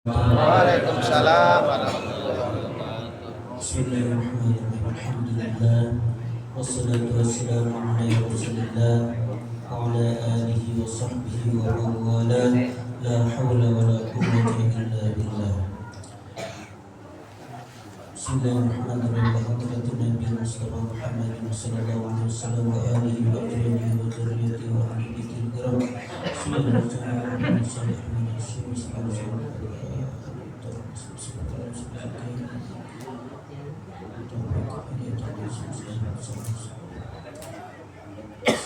Waalaikumsalam warahmatullahi wabarakatuh. Bismillahirrahmanirrahim. Alhamdulillah wassalatu wassalamu ala Rasulillah wa ala alihi wa sahbihi wa man wala. La haula wa la quwwata illa billah. Bismillahirrahmanirrahim. Hadratun Nabi Mustafa Muhammad sallallahu alaihi wasallam wa alihi wa sahbihi wa dzurriyyatihi wa ahli baitil kiram.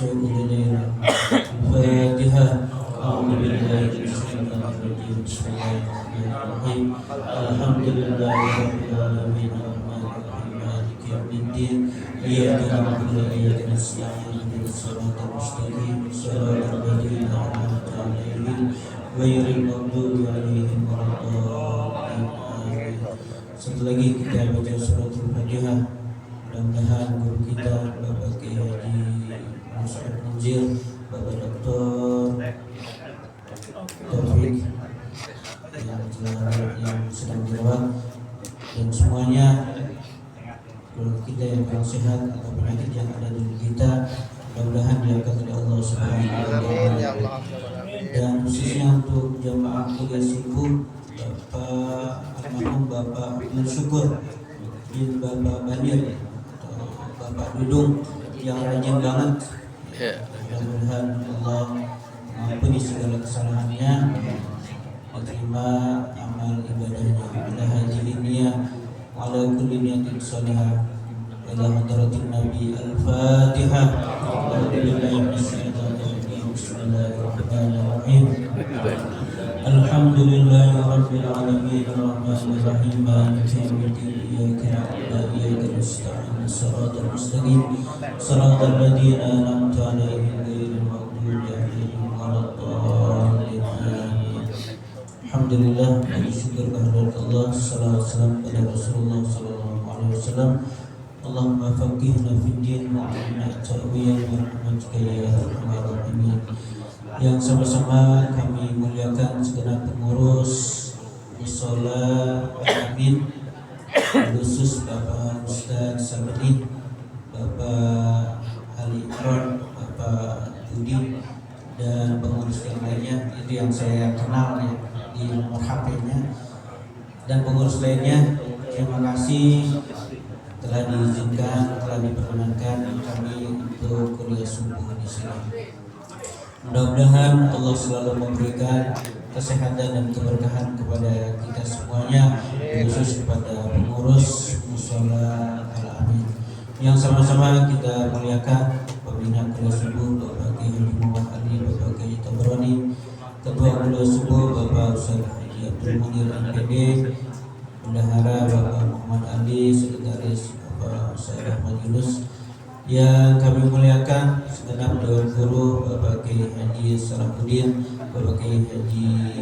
Al-Fatihah. Bismillahirrahmanirrahim. Alhamdulillahirabbil alamin. Arrahmanirrahim. Maliki yaumiddin. Iyyaka na'budu wa iyyaka nasta'in. Ihdinas siratal mustaqim. Siratal ladzina an'amta 'alaihim ghairil maghdubi 'alaihim waladdallin. Amin. Satu lagi kita baca suratul Fatihah. Mudah-mudahan guru kita Bapak Kiai Haji Mus'ab Munzir, Bapak Dr. Taufik yang sedang dirawat, dan semuanya keluarga kita yang kurang sehat atau penyakit yang ada di kita, mudah-mudahan diangkat oleh Allah Subhanahu wa Ta'ala. Dan khususnya untuk jamaah kuliah subuh Bapak almarhum Bapak Abdul Syukur bin Bapak Bandir atau Bapak Dudung yang rajin banget. Mudah-mudahan Allah mengampuni segala kesalahannya, menerima amal ibadahnya. Ala haji niyah ala kulli niyatin shalihah. Ila hadratin Nabi Al-Fatihah. Bismillahirrahmanirrahim. Alhamdulillahi rabbil alamin. Arrahmanir rahim. Maliki yaumiddin. Iyyaka na'budu wa iyyaka nasta'in. Shiratal mustaqim. Shiratal ladzina an'amta 'alaihim ghairil maghdubi 'alaihim waladdallin. Amin. Alhamdulillah, bersyukur kehadirat Allah. Salawat salam pada Rasulullah sallallahu alaihi wasallam. Allahumma faqihna fid din wa 'allimna at-ta'wil bi rahmatika ya arhamar rahimin. Yang sama-sama kami muliakan segenap pengurus mushola Amin, khusus Bapak Ustadz Sabri, Bapak Ali Imran, Bapak Budi, dan pengurus yang lainnya. Itu yang saya kenal ya, di nomor HP-nya. Dan pengurus lainnya, terima kasih telah diizinkan, telah diperkenankan kami untuk kuliah subuh di sini. Mudah-mudahan Allah selalu memberikan kesehatan dan keberkahan kepada kita semuanya, khusus kepada pengurus mushola Al-Amin yang sama-sama kita muliakan. Pembina kuliah subuh Bapak Kiai Haji Muhammad Ali, Bapak Kiai Tabrani, Ketua kuliah subuh Bapak Ustaz Haji Abdul Munir MPD, Bendahara Bapak Muhammad Ali, Sekretaris Bapak Ustaz Ahmad Yunus, yang kami muliakan segenap dewan guru Bapak Kiai Haji Salahuddin, Bapak Kiai Haji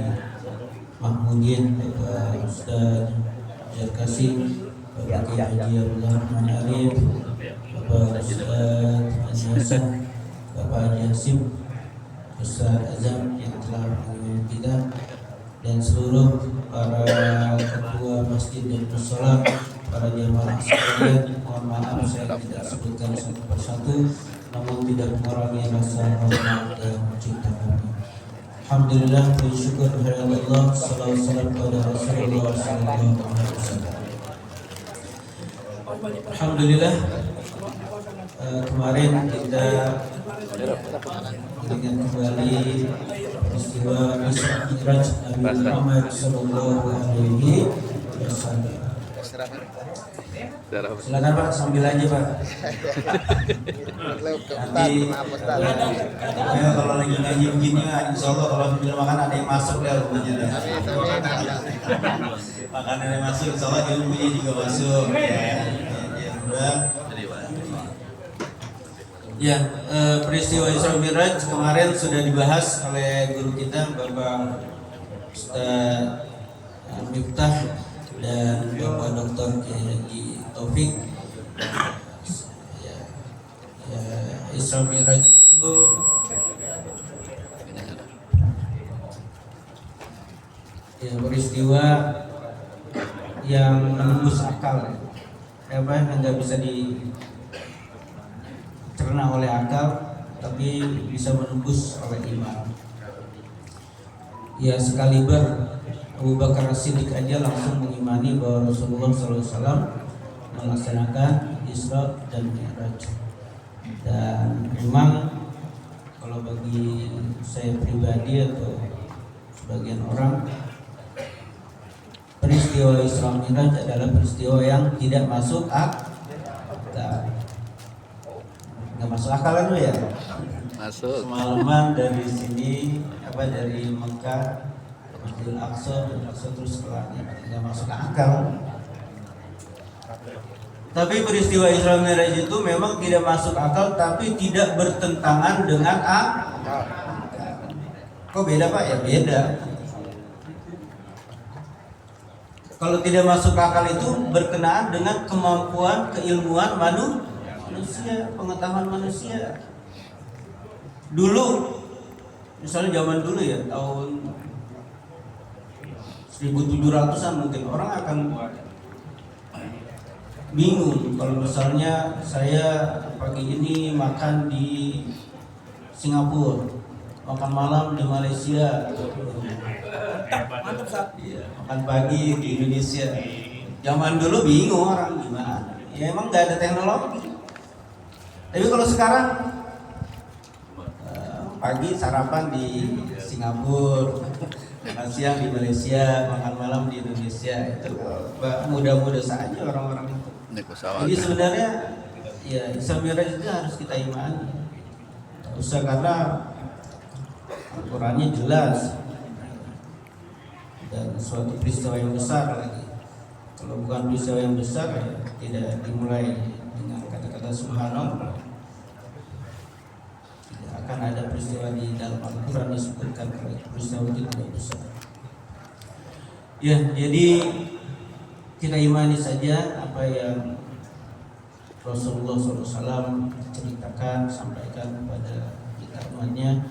Mahmudin, Bapak Ustaz Jarkasi, Bapak Kiai Haji Abdullah Rahman Arif, Bapak Ustaz Haji Hasan, Bapak Haji Hasim, Ustaz Azam yang telah mengirim kita, dan seluruh para ketua masjid dan mushola, para jamaah sekalian. Mohon maaf saya tidak sebutkan satu persatu, namun tidak mengurangi rasa hormat dan cinta kami. Alhamdulillah, bersyukur kepada Allah. Salawat salam kepada Rasulullah sallallahu alaihi wasallam. Alhamdulillah, kemarin kita ingat kembali peristiwa Isra Mi'raj Nabi Muhammad sallallahu alaihi wasallam. Silakan Pak, sambil aja Pak. Nanti kalau lagi ngaji begini, insya Allah kalau sambil makan ada yang masuk ya rumahnya. Makan ada yang masuk, insya Allah ilmunya juga masuk. Ya, peristiwa Isra Mi'raj kemarin sudah dibahas oleh guru kita Bapak Ustaz Miftah dan Bapak Dr. Kiai Haji Taufik. Isra Mi'raj itu ya, peristiwa peristiwa yang menembus akal, yang nggak bisa dicerna oleh akal, tapi bisa menembus oleh iman. Ya, sekaliber Abu Bakar As-Siddiq aja langsung mengimani bahwa Rasulullah SAW melaksanakan Isra dan Mi'raj. Dan memang kalau bagi saya pribadi atau sebagian orang, peristiwa Isra Mi'raj adalah peristiwa yang tidak masuk akal. Nggak masuk akal kan ya? Masuk. Semalaman dari sini dari Mekah Masjidil Aqsa terus ke langit, nggak masuk akal. Tapi peristiwa Isra Mi'raj itu memang tidak masuk akal, tapi tidak bertentangan dengan akal. Kok beda Pak? Ya beda. Kalau tidak masuk akal itu berkenaan dengan kemampuan keilmuan manusia, pengetahuan manusia. Dulu, misalnya zaman dulu ya, tahun 1700-an mungkin orang akan bingung kalau misalnya saya pagi ini makan di Singapura, makan malam di Malaysia, makan pagi di Indonesia. Zaman dulu bingung orang gimana. Ya emang nggak ada teknologi. Tapi kalau sekarang pagi sarapan di Singapura, makan siang di Malaysia, makan malam di Indonesia, itu mudah-mudah saja orang-orang itu. Jadi sebenarnya ya Isra Mi'raj itu harus kita imani. Tak usah karena Al-Qurannya jelas dan suatu peristiwa yang besar lagi. Kalau bukan peristiwa yang besar ya tidak dimulai dengan kata-kata subhanallah. Tidak akan ada peristiwa di dalam Al-Quran disebutkan kalau peristiwa itu tidak besar. Ya, jadi kita imani saja apa yang Rasulullah SAW ceritakan, sampaikan kepada kita umatnya,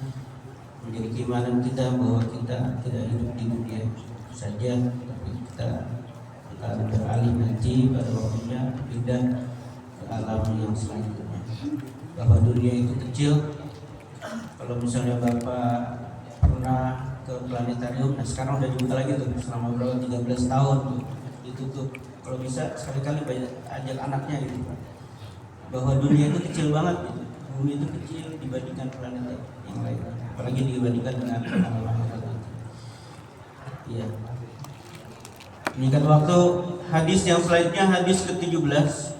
menjadi keimanan kita bahwa kita tidak hidup di dunia saja, tapi kita akan beralih nanti pada waktunya pindah ke alam yang selanjutnya. Bahwa dunia itu kecil. Kalau misalnya Bapak pernah ke planetarium, nah sekarang udah dibuka lagi tuh selama berapa 13 tahun tuh, ditutup. Kalau bisa sekali-kali banyak ajak anaknya gitu, bahwa dunia itu kecil banget gitu. Bumi itu kecil dibandingkan planet yang lain, apalagi dibandingkan dengan alam akhirat. Iya. Meningkat waktu, hadis yang selanjutnya hadis ke-17.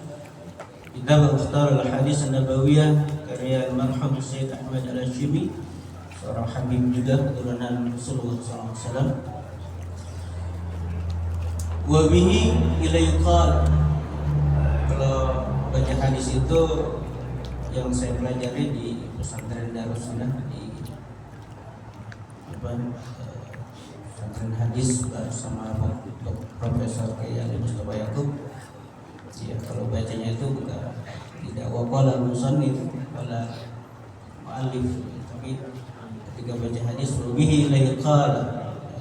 Kita Mukhtar al-Hadis an-Nabawiyah karya almarhum Syekh Ahmad Al-Hashimi, seorang habib juga keturunan Rasulullah SAW. Wa bihi ilayqal. Kalau baca hadis itu yang saya pelajari di pesantren Darussunnah di pesantren hadis bersama Profesor Kiai Mustafa Yakub. Ya, kalau bacanya itu bukan tidak waqala musannif wala muallif, tapi ketika baca hadis bihi ilayqal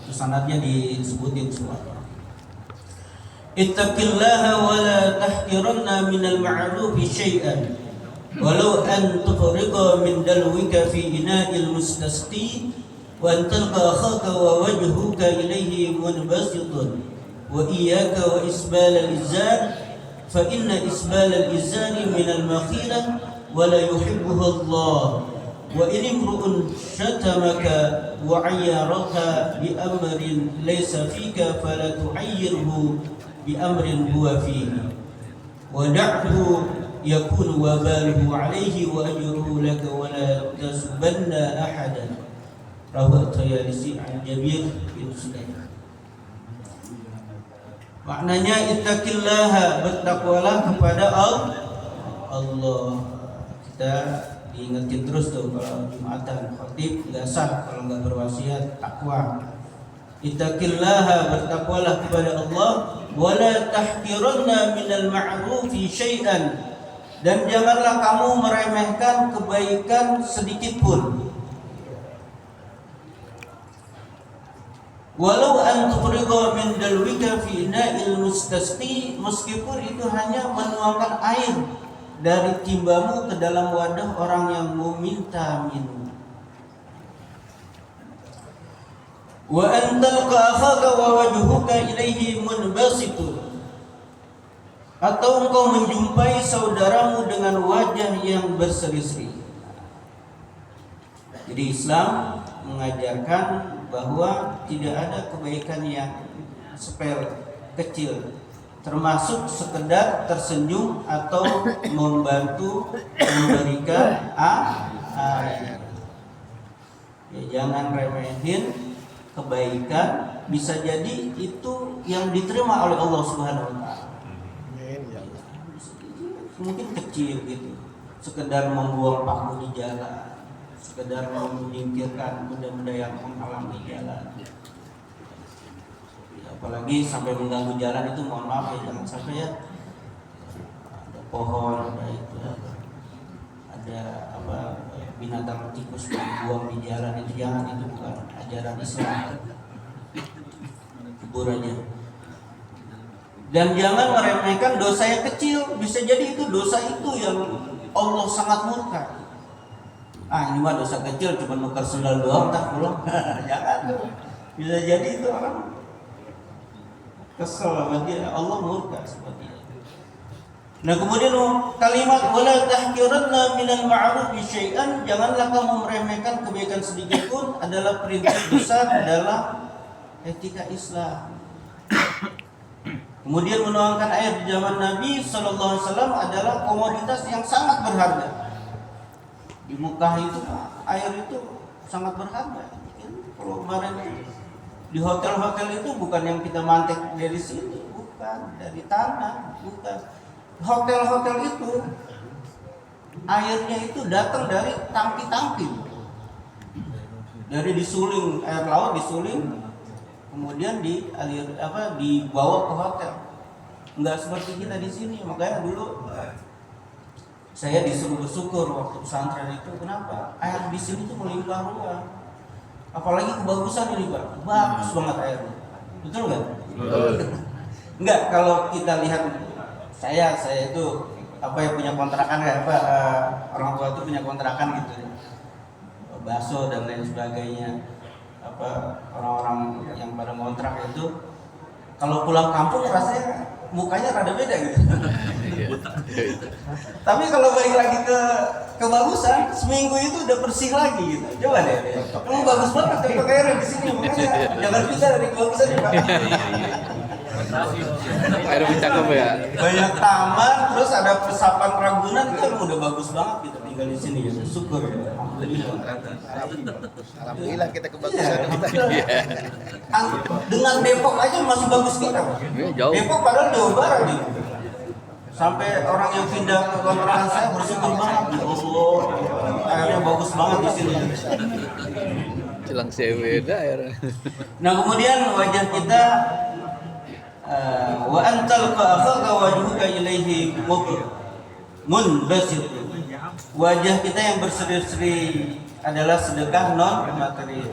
itu sanadnya disebutin semua. Ittaqillaha wa la tahqiranna minal ma'rufi syai'an walau an tufriqa min dalwika fi ina'il mustasqi wa an talqa akhaka wa wajhuka ilayhi munbasitun wa iyyaka wa isbal al-izar fa inna isbal al-izar min al-makhila wa la yuhibbuhu Allah wa in imru'un shatamaka wa 'ayyaraka bi amrin laysa fika fala tu'ayyirhu bi amrin huwa fihi wa da'hu yakun wabaluhu alayhi wa ajruhu laka wa la tasbanna ahadan. Rawahu At-Tayalisi an Jabir bin Sulaim. Maknanya ittaqillaha, bertakwalah kepada Allah. Kita diingetin terus tuh kalau Jumatan khatib enggak sah kalau enggak berwasiat takwa. Ittaqillaha, bertakwalah kepada Allah, wala tahqiranna minal ma'rufi syai'an, dan janganlah kamu meremehkan kebaikan sedikit pun. Walau an tufriqa min dalwika fi ina'il mustasqi, meskipun itu hanya menuangkan air dari timbamu ke dalam wadah orang yang meminta minum. Wa an talqa akhaka wa wajhuka ilaihi munbasitun, atau engkau menjumpai saudaramu dengan wajah yang berseri-seri. Jadi Islam mengajarkan bahwa tidak ada kebaikan yang sepele, kecil, termasuk sekedar tersenyum atau membantu memberikan air. Ya, jangan remehin kebaikan, bisa jadi itu yang diterima oleh Allah Subhanahu wa taala. Mungkin kecil gitu, sekedar membuang paku di jalan, sekedar menyingkirkan benda-benda yang menghalangi jalan. Apalagi sampai mengganggu jalan itu, mohon maaf ya, jangan sampai ya. Ada pohon, ada itu, ada apa, binatang tikus dibuang di jalan, itu jangan, itu bukan ajaran Islam. Kubur aja. Dan jangan meremehkan dosa yang kecil, bisa jadi itu dosa itu yang Allah sangat murka. Ini mah dosa kecil, cuma nukar sendal doang, tak pulang. Jangan. Bisa jadi itu orang kesel sama dia, Allah murka seperti itu. Nah, kemudian kalimat wala tahqiranna minal ma'ruf syai'an, janganlah kamu meremehkan kebaikan sedikit pun, adalah prinsip besar dalam etika Islam. Kemudian menuangkan air di zaman Nabi Sallallahu Alaihi Wasallam adalah komoditas yang sangat berharga. Di Mekah itu air itu sangat berharga. Kalau kemarin di hotel-hotel itu bukan yang kita mantek dari sini, bukan dari tanah, bukan. Hotel-hotel itu airnya itu datang dari tangki-tangki, dari disuling air laut, disuling, kemudian dibawa ke hotel. Enggak seperti kita di sini. Makanya dulu saya disuruh bersyukur waktu pesantren itu. Kenapa? Air di sini tuh melimpah ruah. Apalagi kebagusan ini, Pak. Bagus banget airnya. Betul nggak? Betul. Enggak, kalau kita lihat saya itu punya kontrakan orang tua itu punya kontrakan gitu ya. Bakso dan lain sebagainya. Orang-orang yang pada ngontrak itu kalau pulang kampung rasanya mukanya rada beda gitu. Tapi kalau balik lagi ke kebagusan, seminggu itu udah bersih lagi gitu. Coba deh. Kamu bagus banget pakai air di sini, makanya jangan pindah dari kebagusan ya, Pak. Air cakep ya. Banyak taman, terus ada pesapan Ragunan, itu udah bagus banget gitu tinggal di sini ya. Syukur ya. Alhamdulillah kita kebagusan kita. Dengan Depok aja masih bagus kita. Jauh. Depok padahal Jawa Barat gitu. Sampai orang yang pindah ke kontrakan saya bersyukur banget. Allah, airnya bagus banget di sini. Jelang beda air. Nah, kemudian wajah kita wa antal akhaka wajhuka ilaihi munbasit. Wajah kita yang berseri-seri adalah sedekah non materi.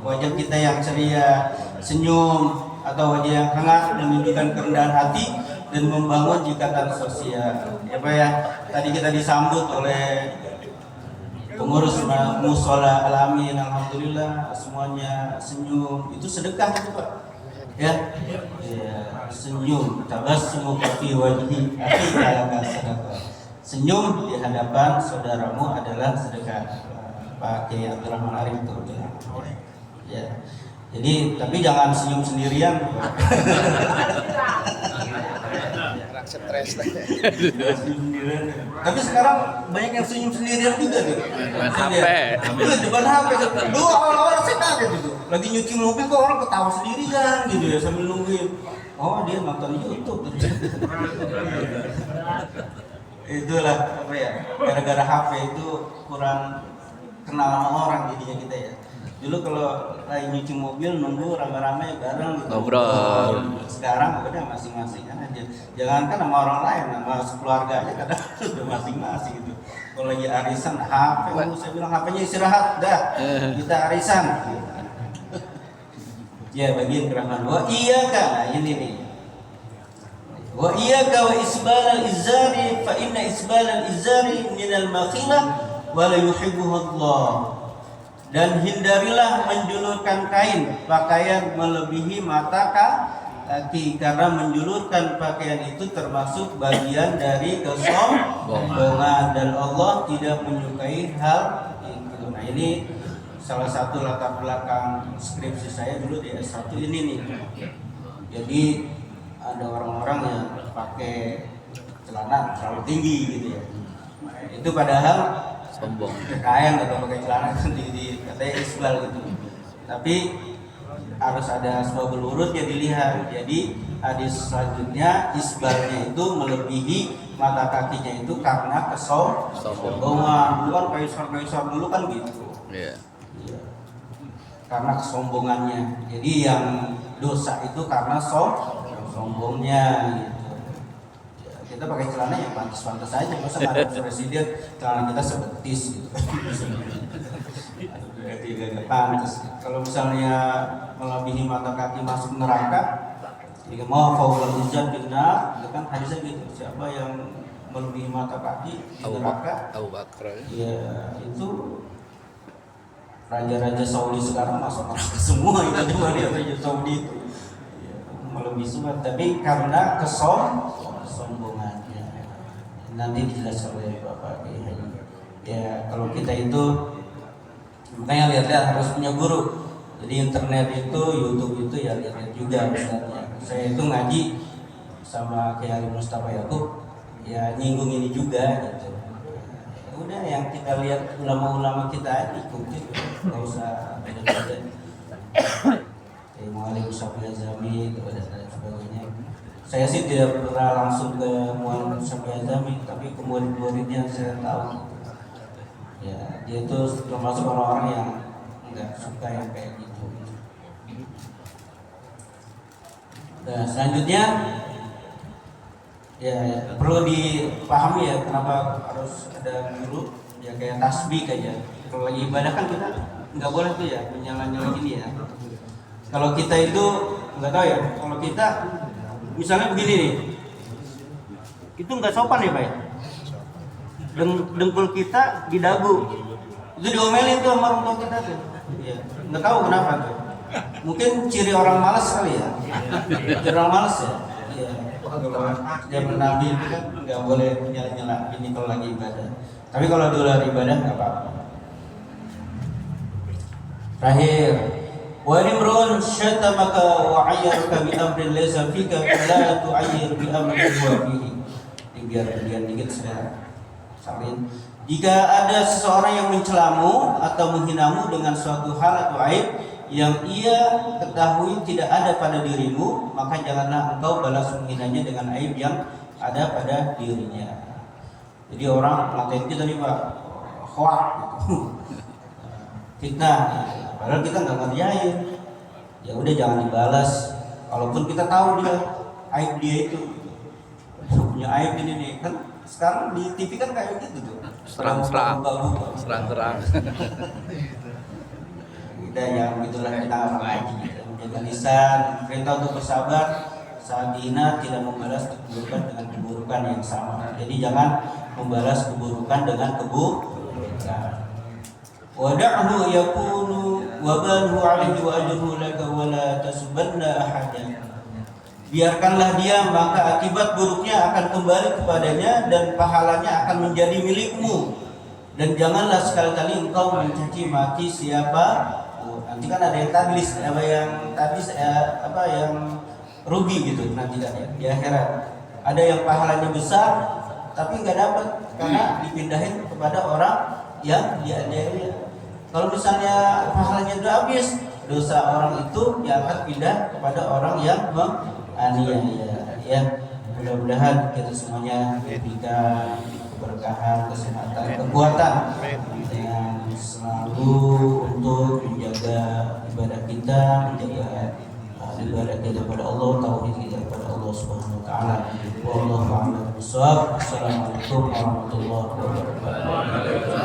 Wajah kita yang ceria, senyum, atau wajah yang hangat menunjukkan kerendahan hati dan membangun ikatan sosial. Ya Pak ya, tadi kita disambut oleh pengurus Mushola Alamin, alhamdulillah semuanya senyum. Itu sedekah itu Pak. Ya, senyum, tabassumu fi wajhi akhika laka sedekah. Senyum di hadapan saudaramu adalah sedekah. Pak Kiai Abdurrahman Arif itu bilang. Ya. Jadi tapi jangan senyum sendirian. Stres lah. Tapi sekarang banyak yang senyum sendirian juga gitu. Main HP. Iya, depan HP. Dulu awal-awal saya kaget gitu. Lagi nyuci mobil kok orang ketawa sendirian gitu ya sambil nungguin. Oh, dia nonton YouTube. Itulah gara-gara HP itu kurang kenal sama orang jadinya kita ya. Dulu kalau lagi nyuci mobil nunggu rame-rame bareng gitu. Ngobrol. Sekarang udah masing-masing aja. Jangankan sama orang lain, sama keluarga aja kadang udah masing-masing gitu. Kalau lagi arisan HP, saya bilang HP-nya istirahat, dah. Kita arisan. Ya, bagian kerahman. Wa iyyaka, nah ini nih. Wa iyyaka wa isbalal izari fa inna isbalal izari minal makhilah wa la yuhibbuhu Allah. Dan hindarilah menjulurkan kain pakaian melebihi mata kaki, karena menjulurkan pakaian itu termasuk bagian dari kesombongan dan Allah tidak menyukai hal itu. Nah, ini salah satu latar belakang skripsi saya dulu di S1 ini nih. Jadi ada orang-orang yang pakai celana terlalu tinggi gitu ya. Itu padahal Sombong. kain atau pakai celana di katanya isbal gitu. Tapi harus ada sebab urut yang dilihat. Jadi hadis selanjutnya isbalnya itu melebihi mata kakinya itu karena kesombongan. Dulu kan kaisar dulu kan gitu. Iya. Karena kesombongannya. Jadi yang dosa itu karena sombongnya gitu. Kita pakai celana yang pantas-pantas aja, masa ada presiden celana kita sebetis gitu. Tidak pantas. Kalau misalnya melebihi mata kaki masuk neraka, jika mau faulal izan benar, itu kan hadisnya gitu. Siapa yang melebihi mata kaki di neraka? Abu Bakar. Ya itu raja-raja Saudi sekarang masuk neraka semua, itu cuma dia raja Saudi itu. Ya, melebihi semua, tapi karena kesombongannya. Nanti dijelaskan oleh Bapak Kiai Haji. Ya kalau kita itu makanya lihat-lihat harus punya guru. Jadi internet itu, YouTube itu ya lihat juga misalnya. Saya itu ngaji sama Kiai Haji Mustafa Yakub, ya nyinggung ini juga gitu. Ya udah yang kita lihat ulama-ulama kita ikuti, nggak usah beda-beda. Kayak Mu'alim Syafi'i Azami dan sebagainya. Saya sih tidak pernah langsung ke Mu'alim Syafi'i Azami, tapi ke murid-muridnya saya tahu. Ya, dia itu termasuk orang-orang yang nggak suka yang kayak gitu. Nah, selanjutnya ya perlu dipahami ya kenapa harus ada guru, ya kayak tasbih aja. Kalau lagi ibadah kan kita nggak boleh tuh ya menyala-nyala gini ya. Kalau kita itu nggak tahu ya, kalau kita misalnya begini nih, itu nggak sopan ya Pak ya? Dengkul kita di dagu, itu diomelin tuh sama orang tua kita tuh. Ya, nggak tahu kenapa tuh. Mungkin ciri orang malas kali ya. Ciri orang malas ya. Iya. Zaman Nabi itu kan nggak boleh nyala-nyala ini kalau lagi ibadah. Tapi kalau di luar ibadah nggak apa-apa. Terakhir, wa imrun syatamaka wa ayyaraka bi amrin laysa fika la tu'ayyir bi amrin huwa fihi. Biar dikit saya salin. Jika ada seseorang yang mencelamu atau menghinamu dengan suatu hal atau aib yang ia ketahui tidak ada pada dirimu, maka janganlah engkau balas menghinanya dengan aib yang ada pada dirinya. Jadi orang ngatain kita nih Pak, hoak gitu. Fitnah, padahal kita nggak ngerjain. Ya udah jangan dibalas. Kalaupun kita tahu dia aib dia itu punya aib ini nih, kan sekarang di TV kan kayak gitu tuh. Serang-serang. Kita yang gitulah kita ngaji, menjaga lisan, perintah untuk bersabar saat dihina, tidak membalas keburukan dengan keburukan yang sama. Jadi jangan membalas keburukan dengan keburukan. Wada'hu yakunu wabaluhu alaihi wa ajruhu laka wa la tasbanna ahadan. Biarkanlah dia, maka akibat buruknya akan kembali kepadanya dan pahalanya akan menjadi milikmu. Dan janganlah sekali-kali engkau mencaci maki siapa. Nanti kan ada yang tadlis, apa yang rugi gitu nanti kan ya di akhirat. Ada yang pahalanya besar tapi nggak dapat karena dipindahin kepada orang yang dianiaya. Kalau misalnya pahalanya sudah habis, dosa orang itu akan pindah kepada orang yang menganiaya. Ya, mudah-mudahan kita semuanya diberikan keberkahan, kesehatan, kekuatan yang selalu untuk menjaga ibadah kita, menjaga ibadah kita kepada Allah, tauhid kita kepada Allah Subhanahu wa taala. Wallahu a'lam bishawab. Assalamualaikum warahmatullahi wabarakatuh.